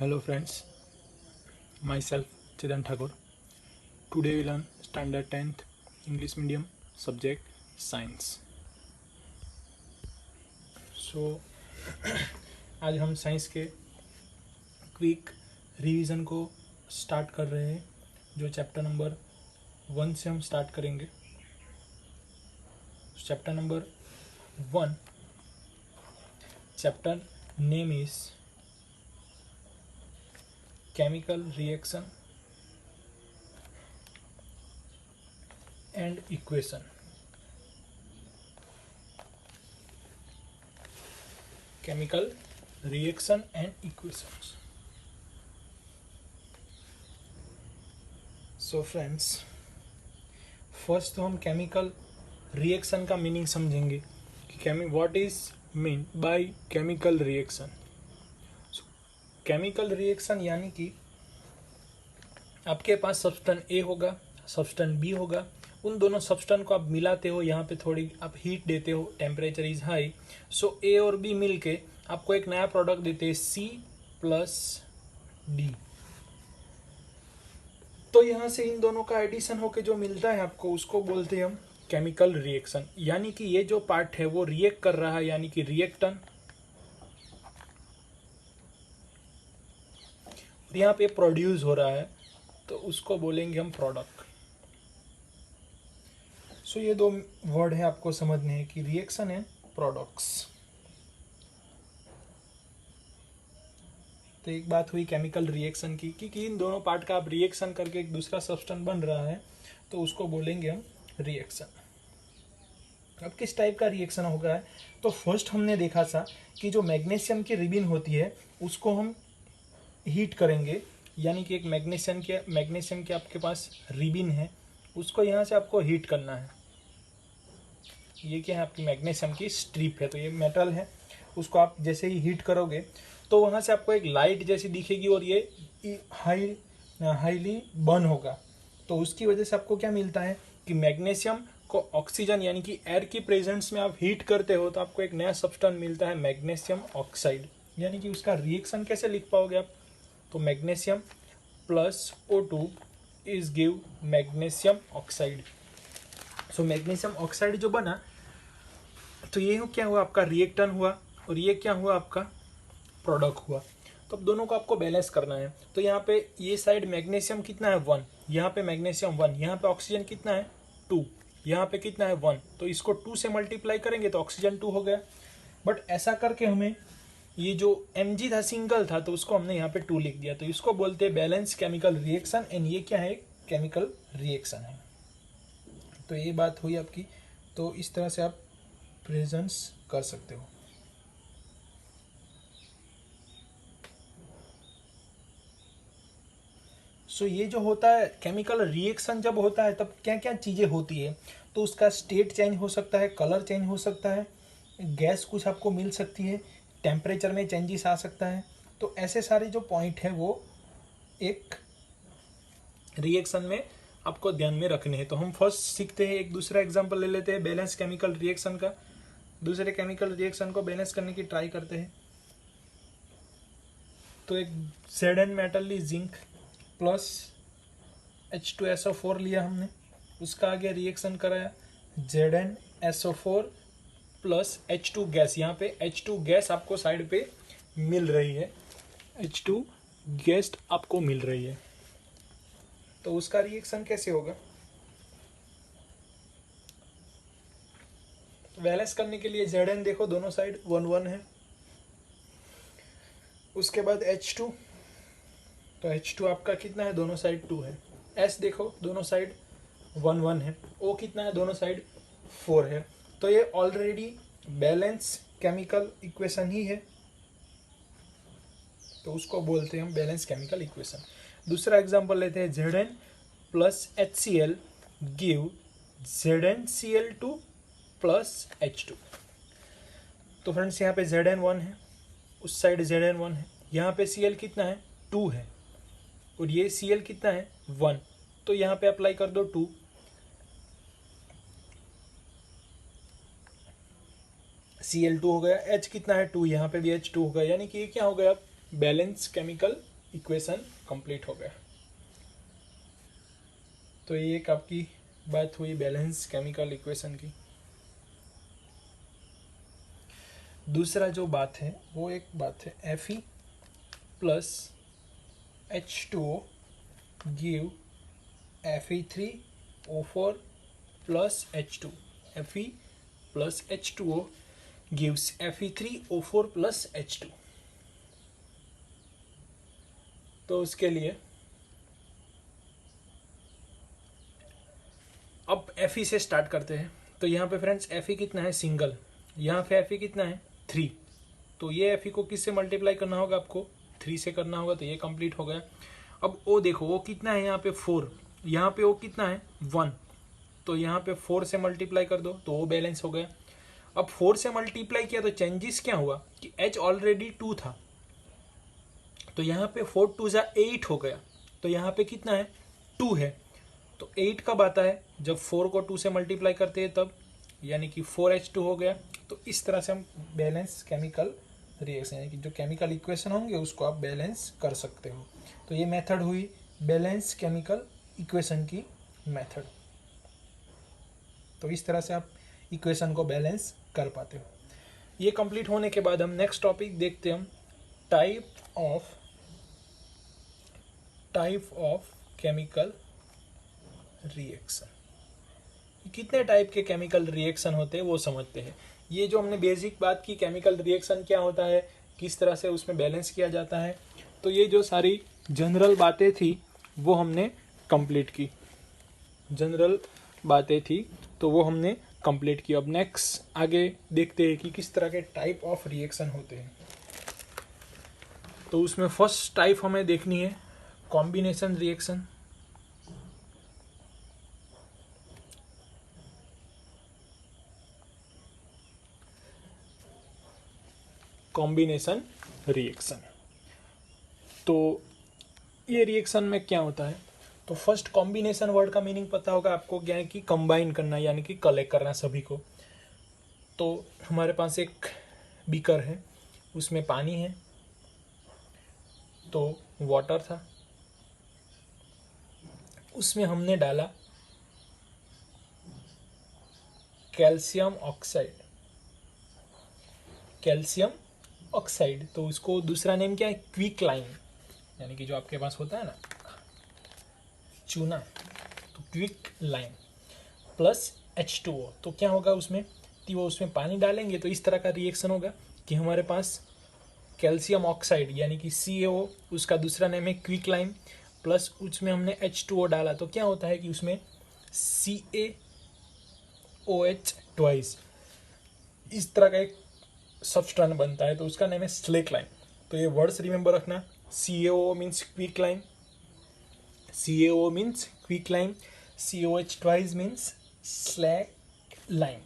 Hello friends, myself Chidan Thakur. Today we learn Standard 10th English Medium subject Science. So आज हम science के quick revision को start कर रहे हैं, जो चैप्टर नंबर 1 से हम स्टार्ट करेंगे. Chapter number 1, chapter name is chemical reaction and equation. Chemical reaction and equations. So friends, first तो हम chemical reaction का मीनिंग समझेंगे कि what is meant by chemical reaction. Chemical reaction यानी कि आपके पास सब्सटेंस ए होगा, सब्सटेंस बी होगा, उन दोनों सब्सटेंस को आप मिलाते हो, यहाँ पे थोड़ी आप हीट देते हो, टेम्परेचर इज हाई, सो ए और बी मिलके आपको एक नया प्रोडक्ट देते हैं सी प्लस डी. तो यहाँ से इन दोनों का एडिशन होके जो मिलता है आपको, उसको बोलते हैं हम केमिकल रिएक्शन. यानी कि ये जो पार्ट है वो रिएक्ट कर रहा है, यानी कि रिएक्टेंट, यहाँ पे प्रोड्यूस हो रहा है, तो उसको बोलेंगे हम प्रोडक्ट. सो ये दो वर्ड है आपको समझने हैं कि रिएक्शन एंड प्रोडक्ट्स. तो एक बात हुई केमिकल रिएक्शन की कि इन दोनों पार्ट का आप रिएक्शन करके एक दूसरा सब्सटेंस बन रहा है, तो उसको बोलेंगे हम रिएक्शन. अब किस टाइप का रिएक्शन होगा है, तो फर्स्ट हमने देखा था कि जो मैग्नीशियम की रिबिन होती है उसको हम हीट करेंगे. यानी कि एक मैग्नीशियम के आपके पास रिबिन है, उसको यहाँ से आपको हीट करना है. ये क्या है, आपकी मैग्नीशियम की स्ट्रिप है, तो ये मेटल है, उसको आप जैसे ही हीट करोगे तो वहाँ से आपको एक लाइट जैसी दिखेगी और ये हाईली बर्न होगा. तो उसकी वजह से आपको क्या मिलता है कि मैग्नीशियम को ऑक्सीजन यानी कि एयर की प्रेजेंस में आप हीट करते हो, तो आपको एक नया सब्सटेंस मिलता है मैग्नीशियम ऑक्साइड. यानी कि उसका रिएक्शन कैसे लिख पाओगे आप, तो magnesium plus O2 is give magnesium oxide. So magnesium oxide जो बना, तो ये क्या हुआ, आपका रिएक्टेंट हुआ, और ये क्या हुआ, आपका प्रोडक्ट हुआ. तो अब दोनों को आपको बैलेंस करना है. तो यहाँ पे ये साइड मैग्नीशियम कितना है 1, यहाँ पे मैग्नीशियम 1, यहाँ पे ऑक्सीजन कितना है 2, यहाँ पे कितना है 1, तो इसको 2 से मल्टीप्लाई करेंगे तो ऑक्सीजन 2 हो गया. बट ऐसा करके हमें ये जो Mg था सिंगल था, तो उसको हमने यहाँ पे 2 लिख दिया, तो इसको बोलते हैं बैलेंस केमिकल रिएक्शन. एंड ये क्या है, केमिकल रिएक्शन है. तो ये बात हुई आपकी. तो इस तरह से आप प्रेजेंस कर सकते हो. सो ये जो होता है केमिकल रिएक्शन, जब होता है तब क्या क्या चीज़ें होती है, तो उसका स्टेट चेंज हो सकता है, कलर चेंज हो सकता है, गैस कुछ आपको मिल सकती है, टेम्परेचर में चेंजेस आ सकता है. तो ऐसे सारे जो पॉइंट है वो एक रिएक्शन में आपको ध्यान में रखने हैं. तो हम फर्स्ट सीखते हैं, एक दूसरा एग्जांपल ले लेते हैं बैलेंस केमिकल रिएक्शन का. दूसरे केमिकल रिएक्शन को बैलेंस करने की ट्राई करते हैं. तो एक Zn मेटल ली जिंक प्लस H2SO4 लिया हमने, उसका आगे रिएक्शन कराया ZnSO4 प्लस H2 गैस. यहाँ पे H2 गैस आपको साइड पे मिल रही है, H2 गैस आपको मिल रही है. तो उसका रिएक्शन कैसे होगा, तो बैलेंस करने के लिए Zn देखो दोनों साइड 1 1 है. उसके बाद H2, तो H2 आपका कितना है, दोनों साइड 2 है. S देखो दोनों साइड 1 1 है. O कितना है, दोनों साइड 4 है. तो ये ऑलरेडी बैलेंस केमिकल इक्वेशन ही है, तो उसको बोलते हैं हम बैलेंस केमिकल इक्वेशन. दूसरा एग्जांपल लेते हैं Zn plus HCl give ZnCl2 plus H2. तो फ्रेंड्स यहाँ पे Zn 1 है, उस साइड Zn 1 है, यहाँ पे Cl कितना है 2 है, और ये Cl कितना है 1, तो यहाँ पे अप्लाई कर दो 2. Cl2 हो गया, H कितना है 2, यहाँ पे भी H2 हो गया. यानी कि ये क्या हो गया, बैलेंस केमिकल इक्वेशन कंप्लीट हो गया। तो ये एक आपकी बात हुई बैलेंस केमिकल इक्वेशन की। दूसरा जो बात है वो एक बात है Fe plus H2O give Fe3O4 plus H2। Fe plus H2O gives Fe3O4 plus H2। तो उसके लिए अब Fe से स्टार्ट करते हैं। तो यहाँ पे फ्रेंड्स Fe कितना है सिंगल, यहाँ पे Fe कितना है 3। तो ये Fe को किससे मल्टीप्लाई करना होगा, आपको 3 से करना होगा। तो ये कंप्लीट हो गया। अब O देखो, O कितना है यहाँ पे 4, यहाँ पे O कितना है 1। तो यहाँ पे 4 से मल्टीप्लाई कर दो तो O बैलेंस हो गया। अब 4 से मल्टीप्लाई किया तो चेंजेस क्या हुआ कि H ऑलरेडी 2 था, तो यहाँ पे 4 2 जा 8 हो गया। तो यहाँ पे कितना है 2 है। तो 8 कब आता है, जब 4 को 2 से मल्टीप्लाई करते हैं तब, यानी कि 4H2 हो गया। तो इस तरह से हम बैलेंस केमिकल रिएक्शन, यानी कि जो केमिकल इक्वेशन होंगे उसको आप बैलेंस कर सकते हो। तो ये मेथड हुई बैलेंस केमिकल इक्वेशन की मेथड। तो इस तरह से आप इक्वेशन को बैलेंस कर पाते हो। ये कंप्लीट होने के बाद हम नेक्स्ट टॉपिक देखते हैं, हम टाइप ऑफ केमिकल रिएक्शन। कितने टाइप के केमिकल रिएक्शन होते हैं वो समझते हैं। ये जो हमने बेसिक बात की केमिकल रिएक्शन क्या होता है, किस तरह से उसमें बैलेंस किया जाता है, तो ये जो सारी जनरल बातें थी वो हमने कंप्लीट की। जनरल बातें थी तो वो हमने कंप्लीट की। अब नेक्स्ट आगे देखते हैं कि किस तरह के टाइप ऑफ रिएक्शन होते हैं। तो उसमें फर्स्ट टाइप हमें देखनी है कॉम्बिनेशन रिएक्शन। कॉम्बिनेशन रिएक्शन, तो ये रिएक्शन में क्या होता है, तो फर्स्ट कॉम्बिनेशन वर्ड का मीनिंग पता होगा आपको, क्या है कि कंबाइन करना, यानी कि कलेक्ट करना सभी को। तो हमारे पास एक बीकर है, उसमें पानी है, तो वाटर था, उसमें हमने डाला कैल्शियम ऑक्साइड। कैल्शियम ऑक्साइड, तो उसको दूसरा नेम क्या है, क्विक लाइम, यानी कि जो आपके पास होता है ना चूना, तो क्विक लाइम प्लस H2O। तो क्या होगा उसमें कि वो उसमें पानी डालेंगे तो इस तरह का रिएक्शन होगा कि हमारे पास कैल्शियम ऑक्साइड यानी कि CaO, उसका दूसरा नेम है क्विक लाइम, प्लस उसमें हमने H2O डाला। तो क्या होता है कि उसमें CaOH ट्वाइस इस तरह का एक सब्सटेंस बनता है, तो उसका नेम है स्लेक लाइम। तो ये वर्ड्स रिमेंबर रखना, CaO means quick lime, CaO means quick lime, COH twice means slack lime.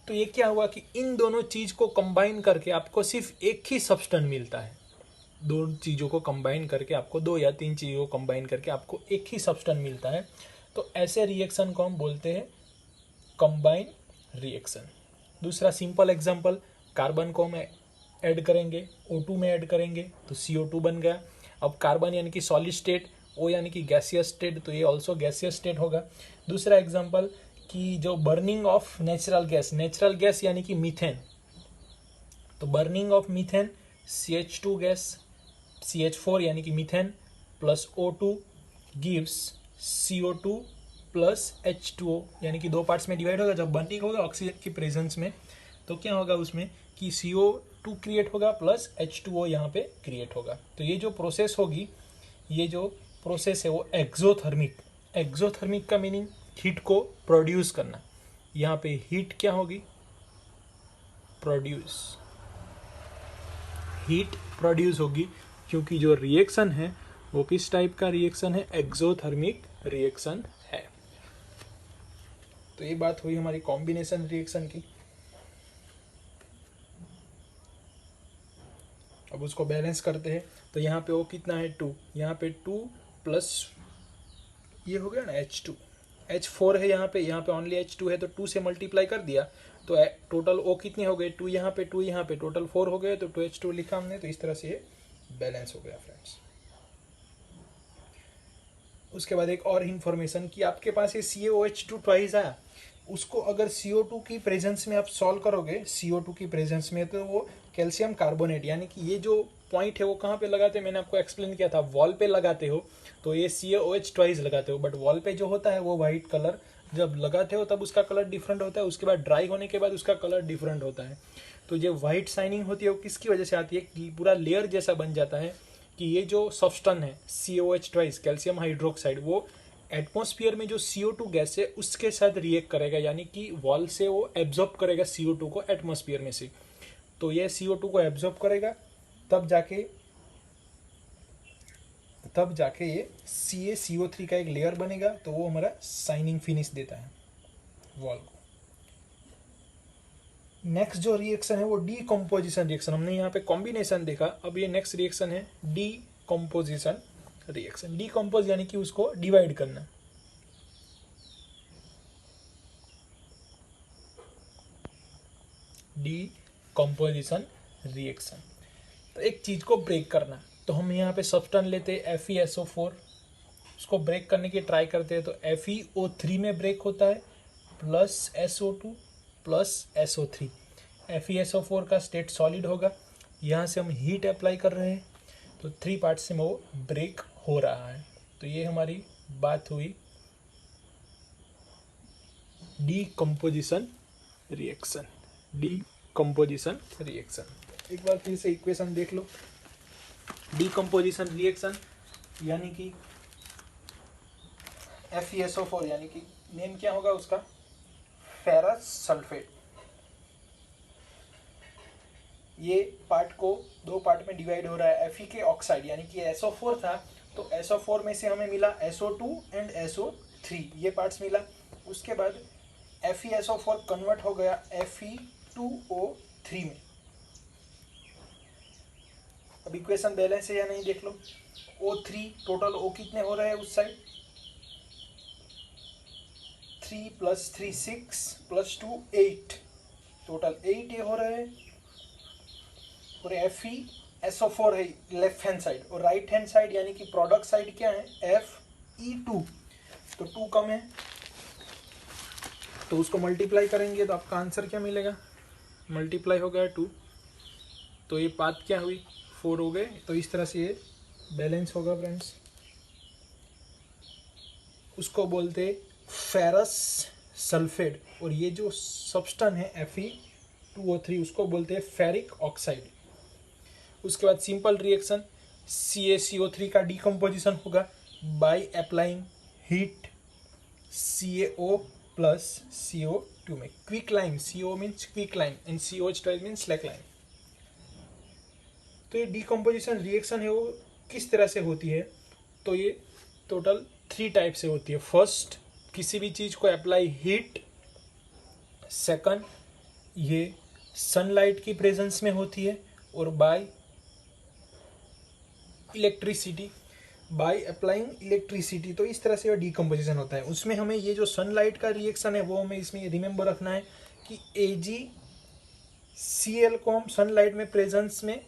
तो ये क्या हुआ कि इन दोनों चीज को कंबाइन करके आपको सिर्फ एक ही सब्सटेंस मिलता है। दो चीजों को कंबाइन करके आपको, 2 या 3 चीजों को कंबाइन करके आपको एक ही सब्सटेंस मिलता है। तो ऐसे रिएक्शन को हम बोलते हैं कंबाइन रिएक्शन। दूसरा सिंपल एग्जांपल, कार्बन को हम ऐड करेंगे O2 में ऐड करेंगे तो CO2 बन गया। अब कार्बन यानी कि सॉलिड स्टेट, O यानी कि गैसियस स्टेट, तो ये ऑल्सो गैसियस स्टेट होगा। दूसरा एग्जांपल कि जो बर्निंग ऑफ नेचुरल गैस यानी कि मीथेन, तो burning of methane CH2 gas, CH4 यानी कि methane plus O2 gives CO2 plus H2O, यानी कि 2 पार्ट्स में डिवाइड होगा। जब बर्निंग होगा ऑक्सीजन की प्रेजेंस में तो क्या होगा उसमें कि CO2 क्रिएट होगा प्लस H2O यहाँ पे क्रिएट होगा। तो ये जो प्रोसेस होगी, ये जो प्रोसेस है वो एक्सोथर्मिक। एक्सोथर्मिक का मीनिंग हीट को प्रोड्यूस करना। यहाँ पे हीट क्या होगी, प्रोड्यूस, हीट प्रोड्यूस होगी, क्योंकि जो रिएक्शन है वो किस टाइप का रिएक्शन है, एक्सोथर्मिक रिएक्शन है। तो ये बात हुई हमारी कॉम्बिनेशन रिएक्शन की। अब उसको बैलेंस करते हैं। तो यहाँ पे वो कितना है 2, यहाँ पे 2 प्लस ये हो गया ना H2, H4 है यहाँ पे ओनली H2 है, तो 2 से मल्टीप्लाई कर दिया तो टोटल O कितने हो गए, 2 यहाँ पे टोटल 4 हो गए, तो 2H2 लिखा हमने। तो इस तरह से ये बैलेंस हो गया फ्रेंड्स। उसके बाद एक और इन्फॉर्मेशन कि आपके पास ये CaOH2 ट्वाइस आया, उसको अगर CO2 की प्रेजेंस में आप सॉल्व करोगे, CO2 की प्रेजेंस में, तो वो कैल्शियम कार्बोनेट, यानी कि ये जो पॉइंट है वो कहाँ पे लगाते हैं, मैंने आपको एक्सप्लेन किया था, वॉल पे लगाते हो तो ये CaOH ट्वाइस लगाते हो, बट वॉल पे जो होता है वो वाइट कलर जब लगाते हो तब उसका कलर डिफरेंट होता है, उसके बाद ड्राई होने के बाद उसका कलर डिफरेंट होता है। तो जो वाइट शाइनिंग होती है वो किसकी वजह से आती है, पूरा लेयर जैसा बन जाता है कि ये जो सब्सटेंस है CaOH ट्वाइस कैल्शियम हाइड्रोक्साइड, वो एटमॉस्फेयर में जो CO2 गैस है उसके साथ रिएक्ट करेगा, यानी कि वॉल से वो एब्जॉर्ब करेगा CO2 को एटमॉस्फेयर में से। तो ये CO2 को एब्जॉर्ब करेगा, तब जाके ये CaCO3 का एक लेयर बनेगा, तो वो हमारा शाइनिंग फिनिश देता है वॉल को। नेक्स्ट जो रिएक्शन है वो डीकम्पोजिशन रिएक्शन, हमने यहाँ पे कॉम्बिनेशन देखा, अब ये नेक्स्ट रिएक्शन है डीकम्पोजिशन रिएक्शन। डीकम्पोज यानी कि उसको डिवाइड करना। डीकम्पोजिशन रिएक्शन, तो एक चीज को ब्रेक करना, तो हम यहाँ पे सब्सटेंस लेते हैं FeSO4, उसको ब्रेक करने की ट्राई करते हैं, तो FeO3 में ब्रेक होता है plus SO2 plus SO3। FeSO4 का स्टेट सॉलिड होगा, यहाँ से हम हीट अप्लाई कर रहे हैं तो 3 पार्ट्स में वो ब्रेक हो रहा है। तो ये हमारी बात हुई डीकम्पोजिशन रिएक्शन। डीकम्पोजिशन रिएक्शन, एक बार फिर से इक्वेशन देख लो। डीकम्पोजिशन रिएक्शन यानी कि FeSO4 यानी कि नेम क्या होगा उसका, फेरस सल्फेट। ये पार्ट को 2 पार्ट में डिवाइड हो रहा है। Fe के ऑक्साइड यानी कि SO4 था, तो SO4 में से हमें मिला SO2 एंड SO3, ये पार्ट्स मिला। उसके बाद FeSO4 कन्वर्ट हो गया Fe2O3 में। अब इक्वेशन बैलेंस है या नहीं देख लो। O3 टोटल O कितने हो रहे हैं उस साइड, 3 + 3 6 + 2 8, टोटल 8 ये हो रहे हैं। और FeSO4 है लेफ्ट हैंड साइड, और राइट हैंड साइड यानी कि प्रोडक्ट साइड क्या है Fe2, तो 2 कम है, तो उसको मल्टीप्लाई करेंगे तो आपका आंसर क्या मिलेगा, मल्टीप्लाई हो गया 2, तो ये बात क्या हुई 4 हो गए। तो इस तरह से ये बैलेंस होगा फ्रेंड्स, उसको बोलते फेरस सल्फेट। और ये जो सब्सटेंस है Fe2O3 उसको बोलते हैं फेरिक ऑक्साइड। उसके बाद सिंपल रिएक्शन CaCO3 का डीकम्पोजिशन होगा by applying heat CaO plus CO2 में। Quick lime, CO means quick lime and COH12 means slack lime. तो ये डीकम्पोजिशन रिएक्शन है वो किस तरह से होती है, तो ये टोटल 3 टाइप से होती है। फर्स्ट, किसी भी चीज़ को अप्लाई हीट। सेकंड, ये सनलाइट की प्रेजेंस में होती है। और bye electricity, by applying electricity. तो इस तरह से ये डीकम्पोजिशन होता है। उसमें हमें ये जो सनलाइट का रिएक्शन है वो हमें इसमें रिमेंबर रखना है कि AgCl को हम सनलाइट में प्रेजेंस में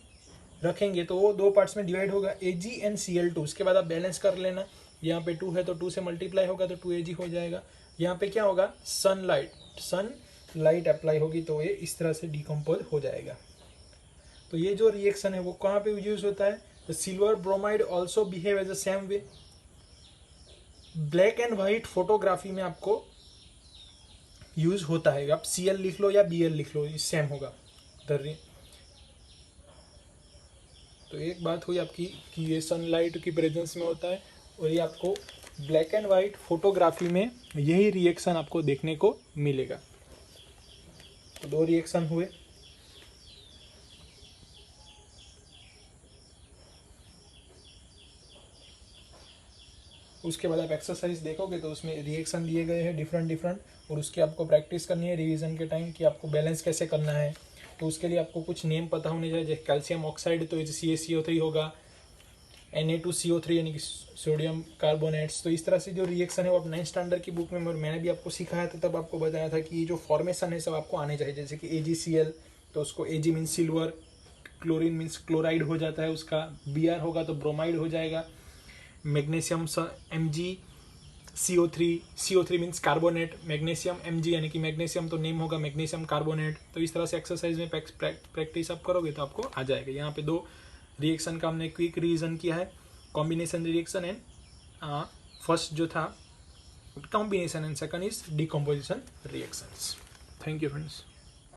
रखेंगे तो वो 2 पार्ट्स में डिवाइड होगा, Ag एंड Cl2। उसके बाद आप बैलेंस कर लेना, यहाँ पे 2 है तो 2 से मल्टीप्लाई होगा तो 2Ag हो जाएगा। यहाँ पे क्या होगा, सनलाइट अप्लाई होगी तो ये इस तरह से डीकम्पोज हो जाएगा। तो ये जो रिएक्शन है वो कहाँ पे यूज होता है, तो silver bromide also behave as the same way. Black and white photography में आपको यूज होता है, आप Cl लिख लो या Bl लिख लो, सेम होगा। तो एक बात हुई आपकी कि ये सनलाइट की प्रेजेंस में होता है, और ये आपको ब्लैक एंड वाइट फोटोग्राफी में यही रिएक्शन आपको देखने को मिलेगा। तो 2 रिएक्शन हुए। उसके बाद आप एक्सरसाइज देखोगे तो उसमें रिएक्शन दिए गए हैं डिफरेंट, और उसकी आपको प्रैक्टिस करनी है रिवीजन के टाइम कि आपको बैलेंस कैसे करना है। तो उसके लिए आपको कुछ नेम पता होने चाहिए, जैसे कैल्शियम ऑक्साइड तो CaCO3 होगा, Na2CO3 यानी कि सोडियम कार्बोनेट्स। तो इस तरह से जो रिएक्शन है वो आप 9th स्टैंडर्ड की बुक में मैंने भी आपको सिखाया था, तब आपको बताया था कि ये जो फॉर्मेशन है सब आपको आने चाहिए। जैसे कि AgCl, तो उसको Ag means silver, chlorine means chloride हो जाता है उसका, Br होगा तो ब्रोमाइड हो जाएगा, magnesium MgCO3, CO3 means carbonate, magnesium Mg यानी कि मैग्नीशियम तो नेम होगा मैग्नीशियम कार्बोनेट। तो इस तरह से एक्सरसाइज में प्रैक्टिस आप करोगे तो आपको आ जाएगा। यहाँ पे 2 रिएक्शन का हमने क्विक रिवीजन किया है, कॉम्बिनेशन रिएक्शन एंड फर्स्ट जो था combination and second is decomposition reactions. Thank you friends.